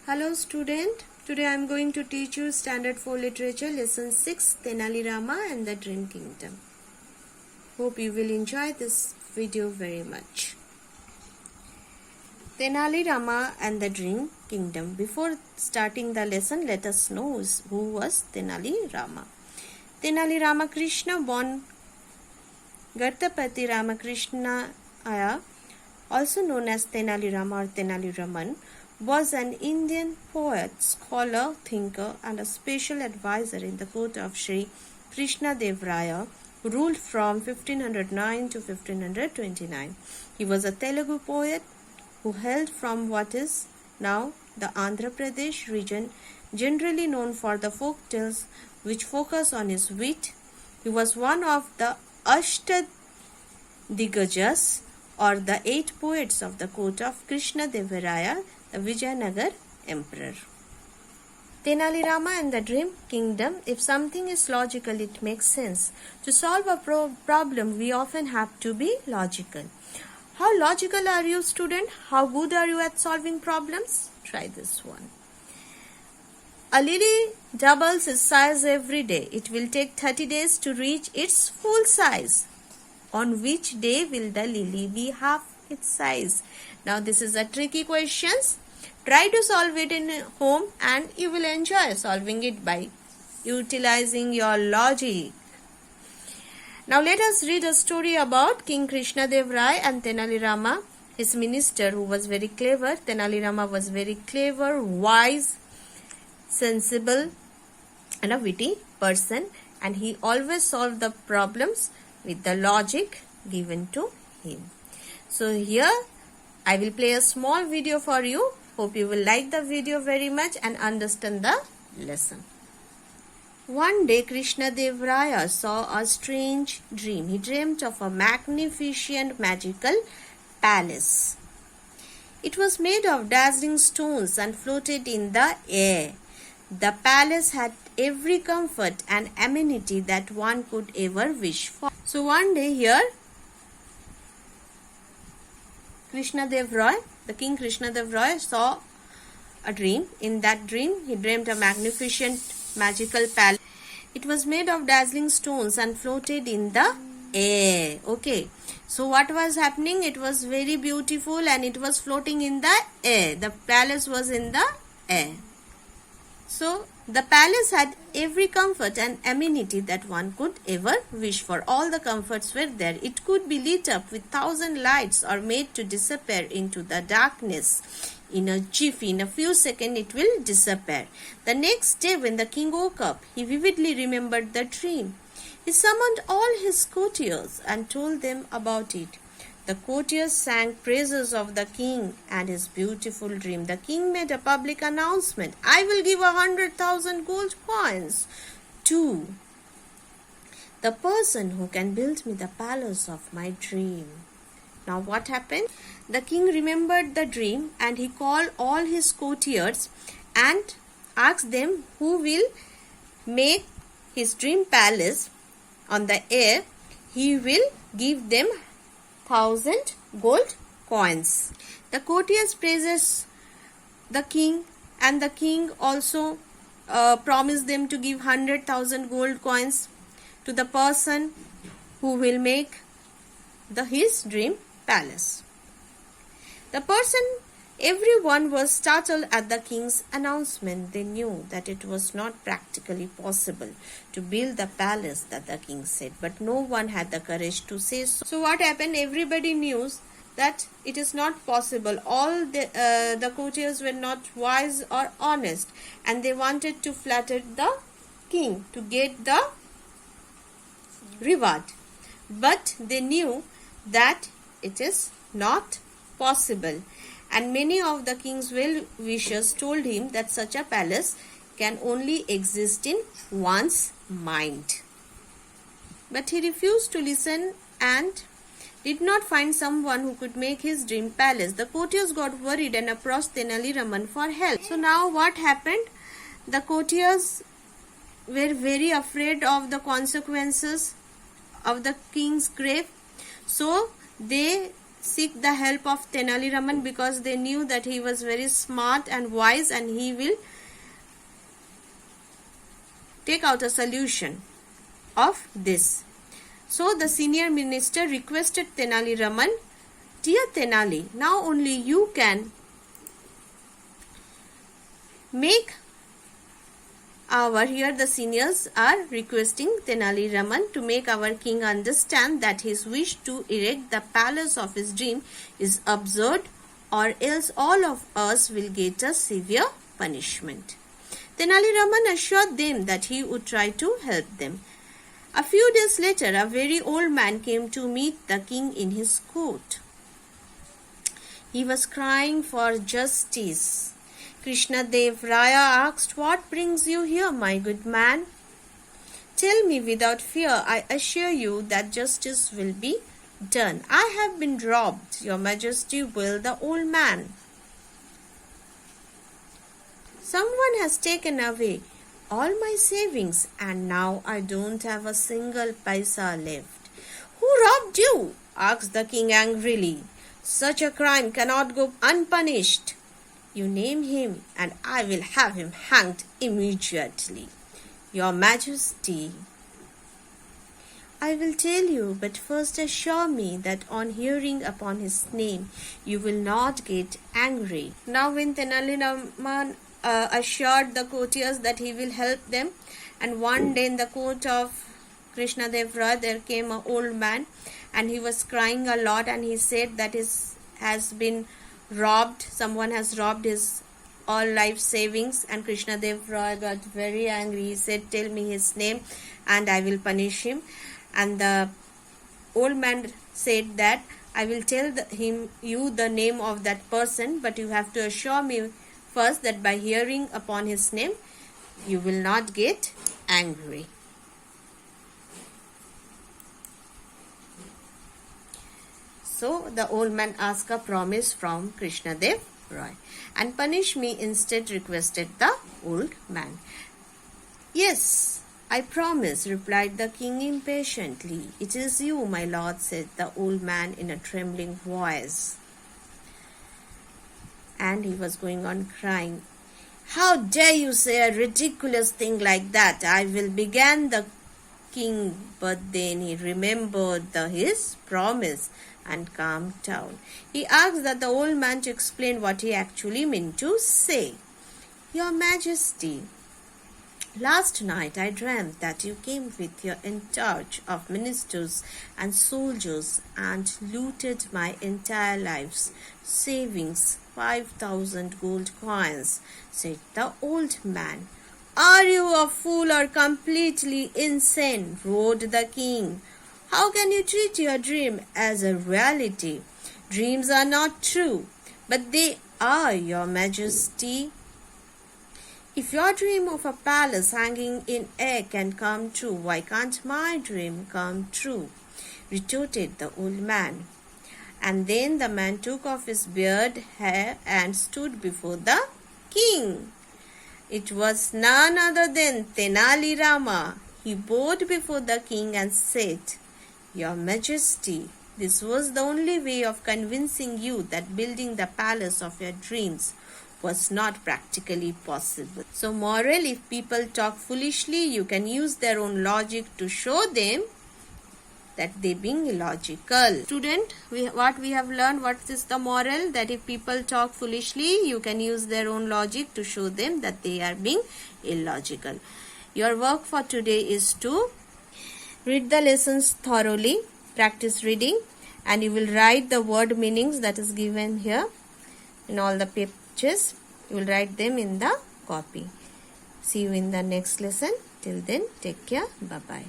Hello student, today I am going to teach you Standard 4 Literature Lesson 6 Tenali Rama and the Dream Kingdom. Hope you will enjoy this video very much. Tenali Rama and the Dream Kingdom. Before starting the lesson, let us know who was Tenali Rama. Tenali Ramakrishna, born Gartapati Ramakrishna Aya, also known as Tenali Rama or Tenali Raman, was an Indian poet, scholar, thinker and a special advisor in the court of Sri Krishna Dev Raya, who ruled from 1509 to 1529. He was a Telugu poet who hailed from what is now the Andhra Pradesh region, generally known for the folk tales which focus on his wit. He was one of the Ashtadigajas or the 8 poets of the court of Krishna Deva Raya, the Vijayanagar emperor. Tenali Rama and the Dream Kingdom. If something is logical, it makes sense. To solve a problem, we often have to be logical. How logical are you, student? How good are you at solving problems? Try this one. A lily doubles its size every day. It will take 30 days to reach its full size. On which day will the lily be half its size? Now this is a tricky question. Try to solve it in home and you will enjoy solving it by utilizing your logic. Now let us read a story about King Krishna Dev Rai and Tenali Rama, his minister, who was very clever. Tenali Rama was very clever, wise, sensible and a witty person, and he always solved the problems with the logic given to him. So here I will play a small video for you. Hope you will like the video very much and understand the lesson. One day Krishna Dev Raya saw a strange dream. He dreamt of a magnificent magical palace. It was made of dazzling stones and floated in the air. The palace had every comfort and amenity that one could ever wish for. So one day here, Krishna Dev Rai, the King Krishna Dev Rai, saw a dream. In that dream, he dreamed a magnificent magical palace. It was made of dazzling stones and floated in the air. Okay. So what was happening? It was very beautiful and it was floating in the air. The palace was in the air. So the palace had every comfort and amenity that one could ever wish for. All the comforts were there. It could be lit up with 1,000 lights or made to disappear into the darkness. In a jiffy, in a few seconds, it will disappear. The next day when the king woke up, he vividly remembered the dream. He summoned all his courtiers and told them about it. The courtiers sang praises of the king and his beautiful dream. The king made a public announcement. I will give 100,000 gold coins to the person who can build me the palace of my dream. Now what happened? The king remembered the dream and he called all his courtiers and asked them who will make his dream palace on the air. He will give them 1,000 gold coins. The courtiers praises the king and the king also promised them to give 100,000 gold coins to the person who will make his dream palace. Everyone was startled at the king's announcement. They knew that it was not practically possible to build the palace that the king said, but no one had the courage to say so. So what happened? Everybody knew that it is not possible. All the courtiers were not wise or honest, and they wanted to flatter the king to get the reward. But they knew that it is not possible. And many of the king's well-wishers told him that such a palace can only exist in one's mind. But he refused to listen and did not find someone who could make his dream palace. The courtiers got worried and approached Tenali Raman for help. So now what happened? The courtiers were very afraid of the consequences of the king's grave. So they seek the help of Tenali Raman because they knew that he was very smart and wise and he will take out a solution of this. So the senior minister requested Tenali Raman, "Dear Tenali, now only you can make here the seniors are requesting Tenali Raman to make our king understand that his wish to erect the palace of his dream is absurd, or else all of us will get a severe punishment." Tenali Raman assured them that he would try to help them. A few days later, a very old man came to meet the king in his court. He was crying for justice. Krishnadev Raya asked, "What brings you here, my good man? Tell me without fear. I assure you that justice will be done. I have been robbed, your majesty," wailed the old man. "Someone has taken away all my savings and now I don't have a single paisa left." "Who robbed you?" asked the king angrily. "Such a crime cannot go unpunished. You name him and I will have him hanged immediately." "Your Majesty, I will tell you, but first assure me that on hearing upon his name, you will not get angry." Now when Tenali Raman assured the courtiers that he will help them, and one day in the court of Krishnadev Rai there came an old man and he was crying a lot and he said that has been robbed, someone has robbed his all life savings, and Krishnadev Rai got very angry. He said, "Tell me his name and I will punish him." And the old man said that, "I will tell you the name of that person, but you have to assure me first that by hearing upon his name you will not get angry." So the old man asked a promise from Krishnadev Rai. "And punish me instead," requested the old man. "Yes, I promise," replied the king impatiently. "It is you, my lord," said the old man in a trembling voice. And he was going on crying. "How dare you say a ridiculous thing like that?" "I will," began the king, but then he remembered his promise and calmed down. He asked that the old man to explain what he actually meant to say. "Your Majesty, last night I dreamt that you came with your entire of ministers and soldiers and looted my entire life's savings, 5,000 gold coins," said the old man. "Are you a fool or completely insane?" roared the king. "How can you treat your dream as a reality? Dreams are not true." "But they are, your Majesty. If your dream of a palace hanging in air can come true, why can't my dream come true?" retorted the old man. And then the man took off his beard, hair, and stood before the king. It was none other than Tenali Rama. He bowed before the king and said, "Your Majesty, this was the only way of convincing you that building the palace of your dreams was not practically possible." So moral, if people talk foolishly, you can use their own logic to show them that they being illogical. Student, what we have learned, what is the moral? That if people talk foolishly, you can use their own logic to show them that they are being illogical. Your work for today is to read the lessons thoroughly, practice reading, and you will write the word meanings that is given here in all the pages. You will write them in the copy. See you in the next lesson. Till then, take care. Bye-bye.